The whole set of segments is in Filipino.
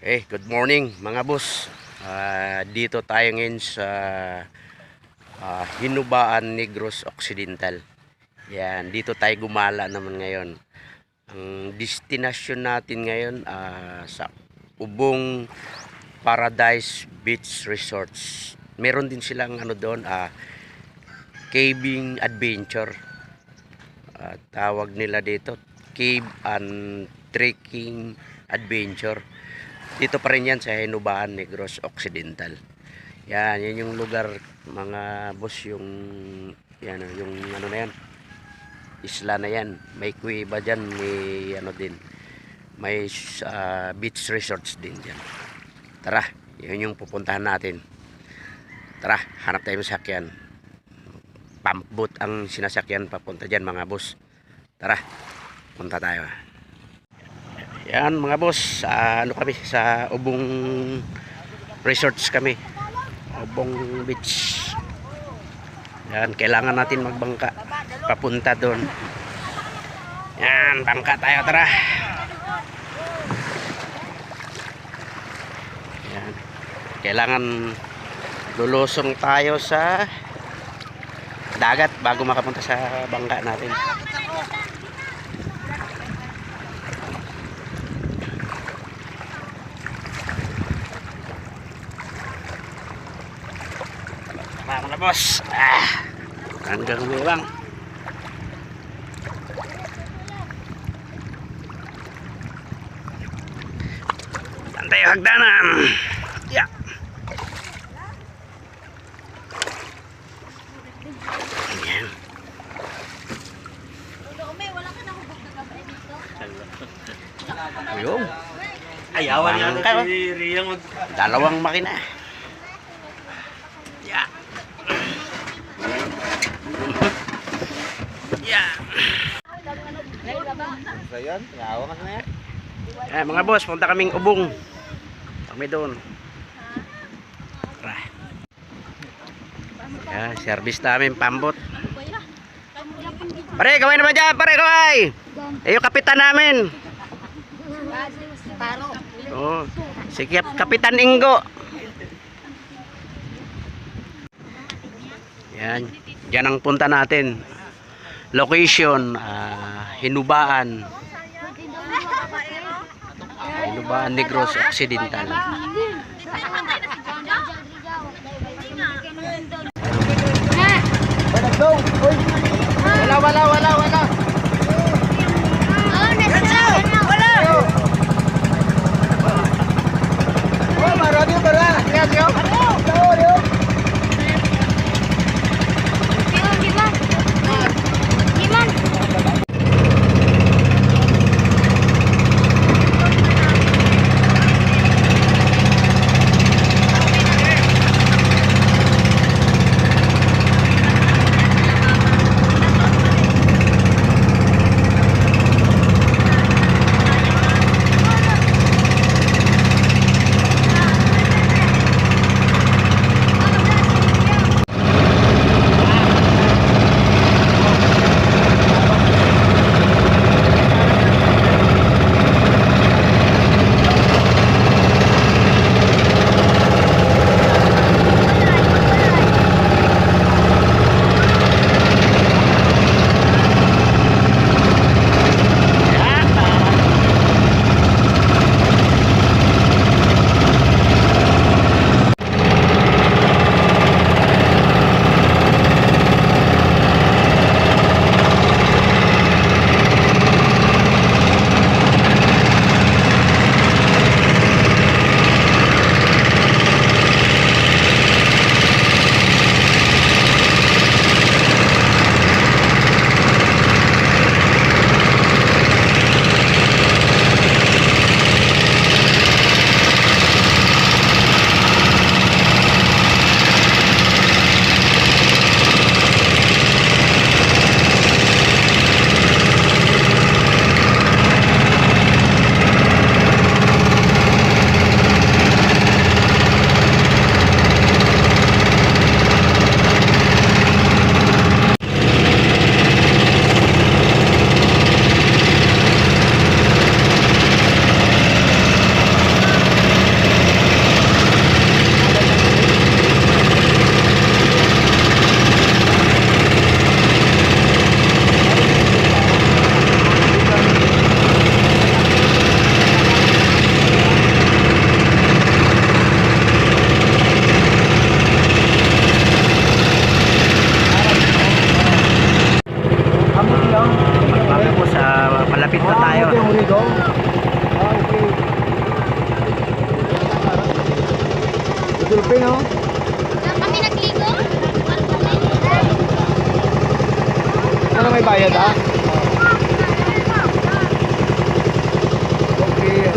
Good morning mga boss. Dito tayo ngayon sa Hinubaan, Negros Occidental. Yan, dito tayo gumala naman ngayon. Ang destination natin ngayon sa Ubong Paradise Beach Resorts. Meron din silang doon, caving adventure. Tawag nila dito, cave and trekking adventure. Dito pa rin yan sa Hinubaan, Negros Occidental. Yan, yan yung lugar mga boss, yung yan, yung na yan, isla na yan. May kuweba dyan, may din, may beach resorts din dyan. Tara, yun yung pupuntahan natin. Tara, hanap tayo ng sakyan. Pampboat ang sinasakyan papunta dyan mga boss. Tara, punta tayo. Yan mga boss, kami sa Ubong Resorts kami. Ubong Beach. Yan, kailangan natin magbangka papunta doon. Yan, bangka tayo, tara. Yan. Kailangan lulusong tayo sa dagat bago makapunta sa bangka natin. Mga boss, hanggang umiwang. Santay hagdanan. Yeah. Ayan. Ayun. Ayawan yan si Riyang. Dalawang makina. Mga boss, punta kaming Ubong. Kami doon. Service namin pambot. Pare, kaway naman dyan. Pare, kaway. Yung kapitan namin. Oh, si Kapitan Ingo. Yan. Diyan ang punta natin. Location, Hinubaan. Hinubaan, Negros Occidental. Wala. open oh. Kami nagligo? Ano may bayad ah? Okay.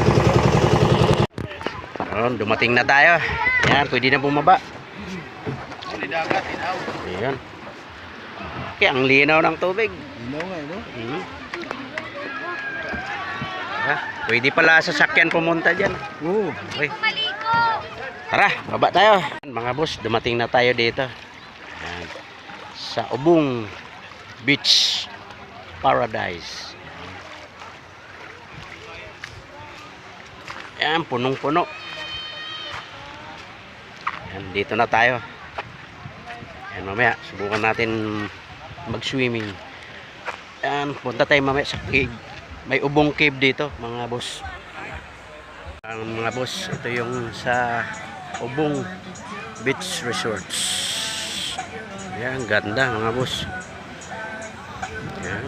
Ayun, dumating na tayo. Yan, pwede na bumaba. Ayan. Okay, ang linaw ng tubig. Linaw nga, no? Ah, pwede pala sa sakyan pumunta dyan. Oo. Okay. Maligo! Tara, baba tayo. Mga boss, dumating na tayo dito. Ayan. Sa Ubong Beach Paradise. Ayan, punong-puno. Ayan, dito na tayo. Ayan, mamaya, subukan natin mag-swimming. Ayan, punta tayo mamaya sa cave. May ubong cave dito, mga boss. Ang mga boss, ito yung sa Ubong Beach Resorts. Ayan, ganda mga boss. Ayan.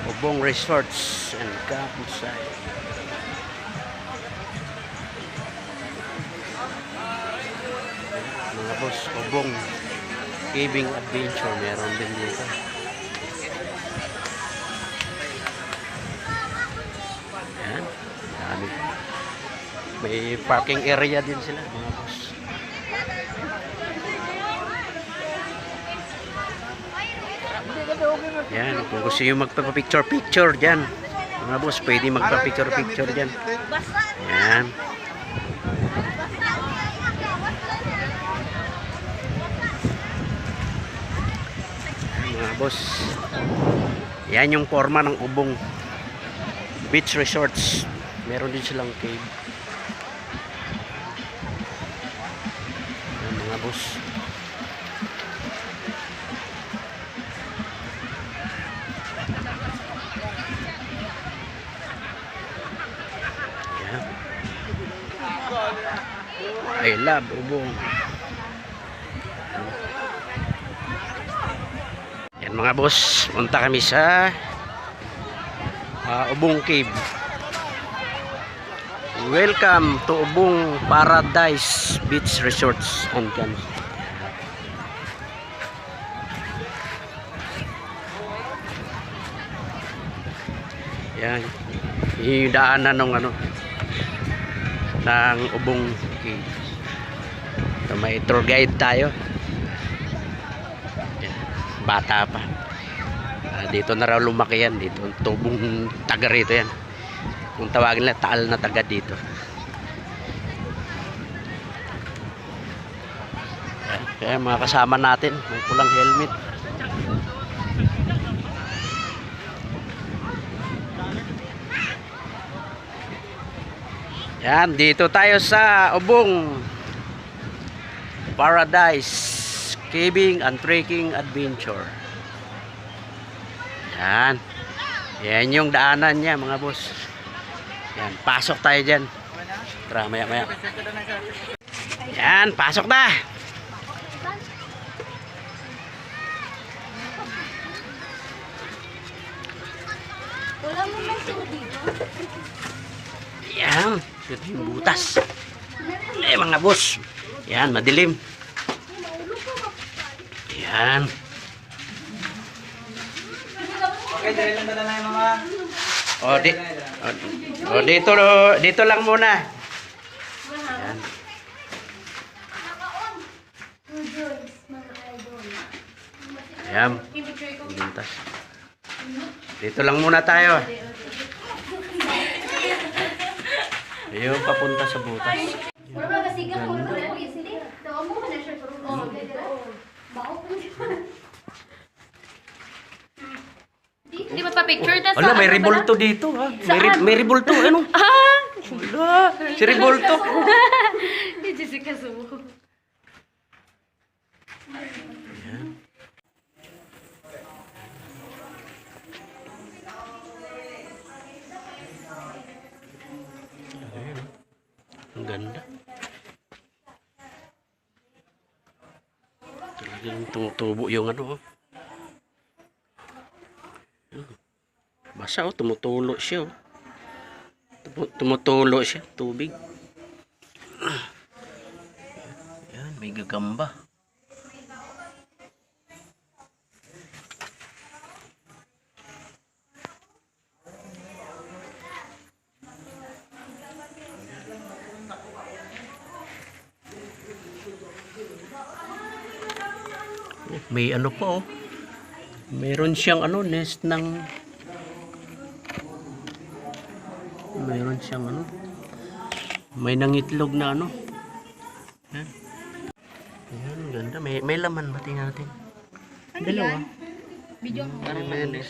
Ubong Resorts and Campsite. Mga boss, Ubong Caving Adventure meron din dito. Yan, dami. May parking area din sila mga boss. Yan, kung gusto nyo magpapicture-picture dyan mga boss, pwede magpapicture-picture dyan. Yan. Mga boss, yan yung forma ng Ubong Beach Resorts. Meron din silang cave. Yan mga boss. Yan. I love Ubong. Yan mga boss, punta kami sa Ubong Cave. Welcome to Ubong Paradise Beach Resorts and Camps. Yan, yung daanan ng ano ng Ubong Cave. So, may tour guide tayo. Bata pa. Dito na raw lumaki yan. Dito tubong taga rito yan. Kung tawagin nila, taal na taga dito. Kaya mga kasama natin, may pulang helmet. Yan, dito tayo sa Ubong Paradise Caving and Trekking Adventure. Yan. Yan yung daanan niya mga boss. Yan, pasok tayo dyan. Tara, maya maya. Yan, pasok na. Wala mo lang dito. Yan, ito yung butas. Mga boss. Yan, madilim. Yan. Okay, dali lang na yung mga... Dito lang muna. Yan. Ayan. Butas. Dito lang muna tayo. Ayaw papunta sa butas. Hindi ba pa-picture na sa... Wala, may revolto dito ha. May revolto. Ano? Wala. Si revolto. Hindi, Jessica Subo. Ang ganda. Talagang tumutubo yung ano. Basa tumutulo siya. Tumutulo siya, tubig. May gagamba. May ano po oh. Meron siyang ano, nest ng meron siyang ano. May nangitlog na ano. Yan. Yan, ganda. May laman ba? Tingnan natin. Dalawa. Video.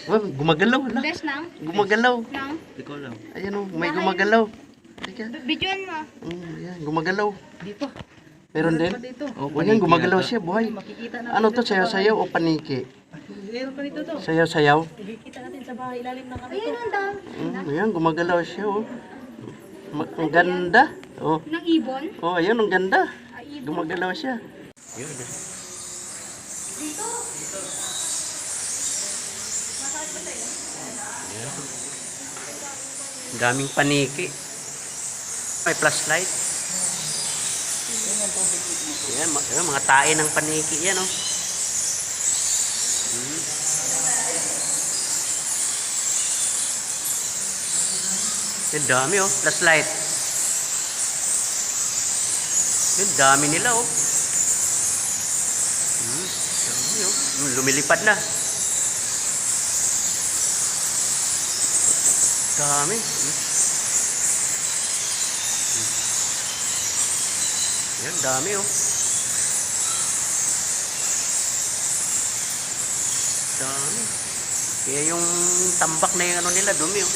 Oh, gumagalaw. Hala. Best lang. Gumagalaw. Lang. Ikaw lang. Ayan oh, may gumagalaw. Teka. Videoan mo. Ayan, gumagalaw. Dito. Meron din? Dito. Oh, yan, gumagalaw siya, buhay. Makikita na. Ano to, sayaw-sayaw o paniki? Meron pa dito to. Sayaw-sayaw? Makikita natin sa bahay ilalim ng ano. Ayun ang dami. Ayan, gumagalaw siya, oh. Ang ganda. Oh. Ng ibon. Oh, ayun, ang ganda. Ay, ibon. Gumagalaw siya. Yun. Dito. Ayan. Daming paniki. May flashlight. Ayan, mga tae ng paniki yan, oh. Ang dami oh, flashlight. Ang dami nila oh. Dami oh. Lumilipad na. Dami. Yan, dami oh. Dami. Kaya yung tambak na yung ano nila, dumi oh.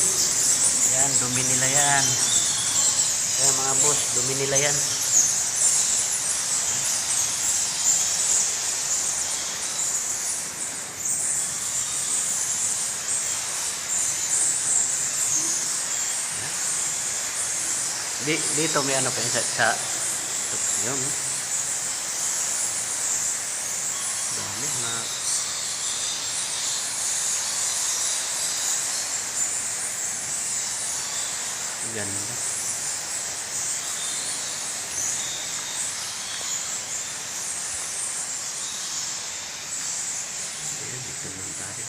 Yan, dumi nila yan. Ayan mga boss, dumi nila yan. Dito may ano pa yun sa yun. Dami na. Ganda. Ayan, dito naman tayo.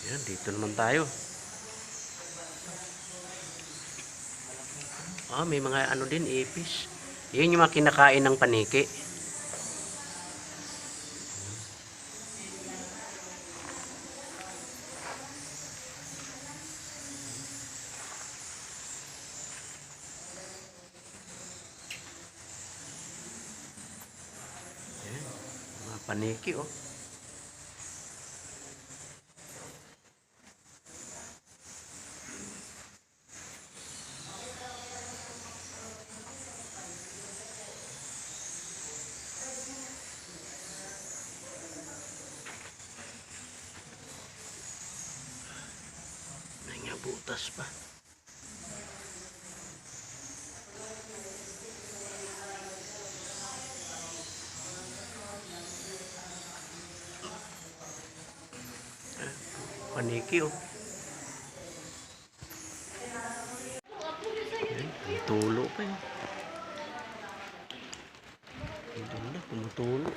Ayan, dito naman tayo. May mga ano din, ipis. Yan yung mga kinakain ng paniki. Mga paniki oh. May nga butas pa. Paniki oh. Ay, tulo pa yun. Hindi na, tumutulo.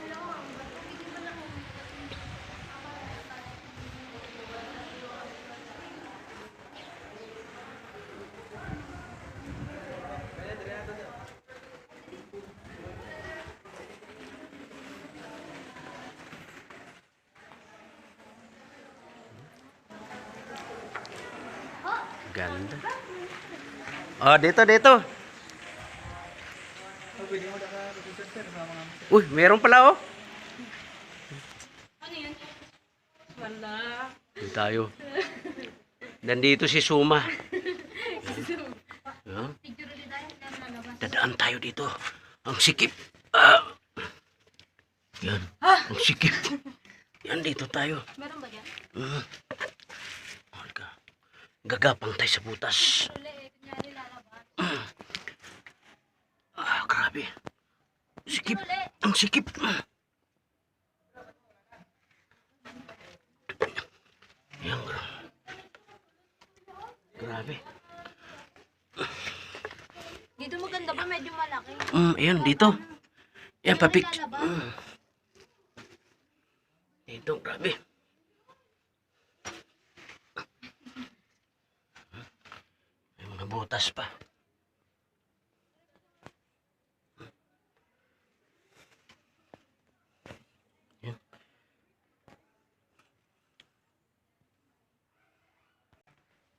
Ganda. Oh, dito. Uy, meron pala oh. Ano yun? Wala. Dito tayo. Nandito si Suma. Yan. Picture ulit tayo. Dadaan tayo dito. Ang sikip. Yan. Ang sikip. Yan, dito tayo. Meron ba dyan? Gagapang tayo sa butas. Uli, kunyari lalabas. Grabe. Sikip. Ang sikip. Yan, grabe. Ayun, dito. Yan, papik. Dito, grabe. May mga butas pa.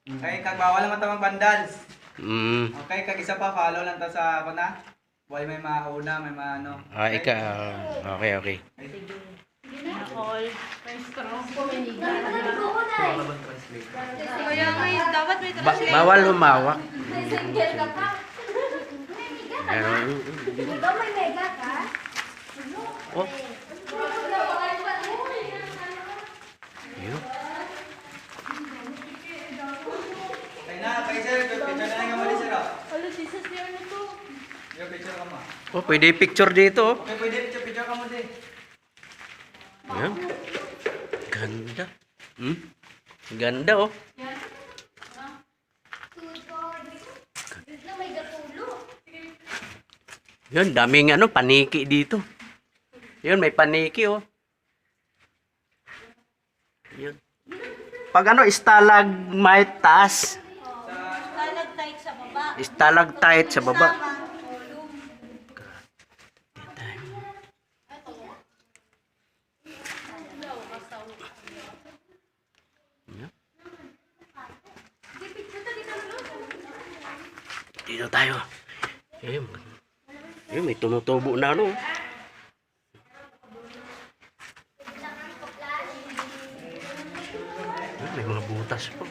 Okay, kag bawal naman tamang bandals. Mm. Okay, kag isa pa follow lang ta sa ako na. Why may mauna, may maano. Okay. Okay. Kaya dapat may Bawal humawak. Ikaw may mega ka? Oh, yun. Okay na, kay sir, picture na lang yung mali sir. Alo, Jesus, meron na to. Yung picture ka mo. Oh, pwede picture dito. Oh. Okay, pwede picture ka mo din. Ayan. Ganda. Ganda, oh. Na may gatulo. Yun, daming paniki dito. Yun, may paniki, oh. Yun. Pag stalagmite taas. Stalactite sa baba. Stalactite sa baba. Dito tayo. Ayun, may tumutubo na ano. May mga butas po.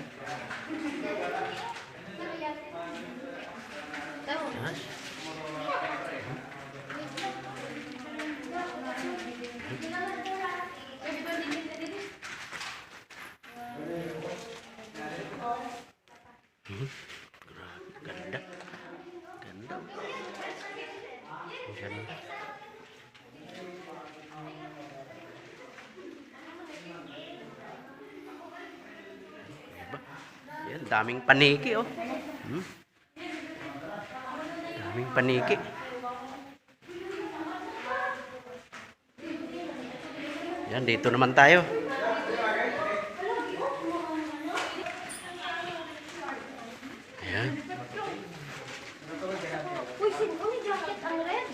Yes. Ganda. Ganda. Ganda. Diba? Yan, daming paniki, oh. Daming paniki. Yan, dito naman tayo. Ayan. Uy, jacket ang red.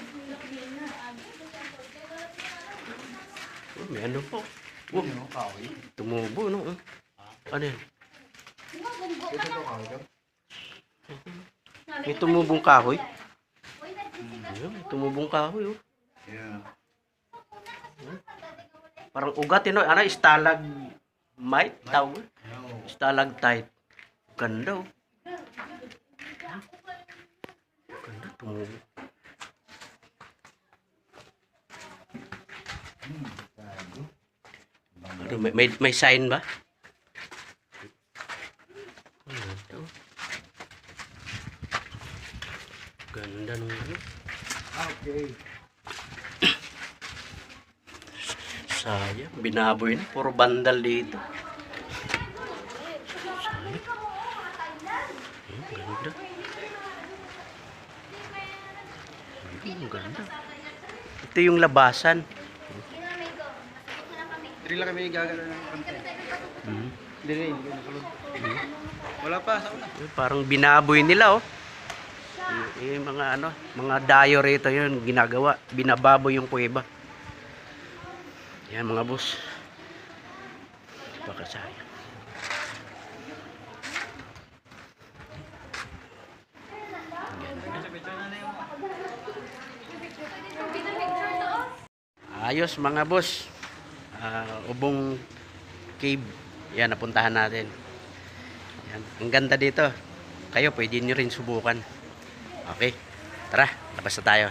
Oh, may ano po. Oh, tumubo, no? Ano yan? May tumubong kahoy. Ayan, may tumubong kahoy, oh. Parang ugat, yun, oh. Stalagmite, tawag. Stalactite. Ganda, oh. Ganda, tumubo. Ano, may sign ba? Ito. Ganda nung ano. Okay. Sayang, binaboy na. Puro bandal dito. Sayang. Ganda. Ganda. Ito yung labasan. Dili lang kami gagawin ng konti. Hmm. Dili, hindi ko nakulod. Wala pa sa una. Parang binaboy nila, oh. Yung mga mga dayo rito yun ginagawa, binababoy yung kuweba. Yan mga boss. Baka sayang. Ayos mga boss. Ubong cave. Yan, napuntahan natin. Yan. Ang ganda dito. Kayo, pwede nyo rin subukan. Okay. Tara, labas na tayo.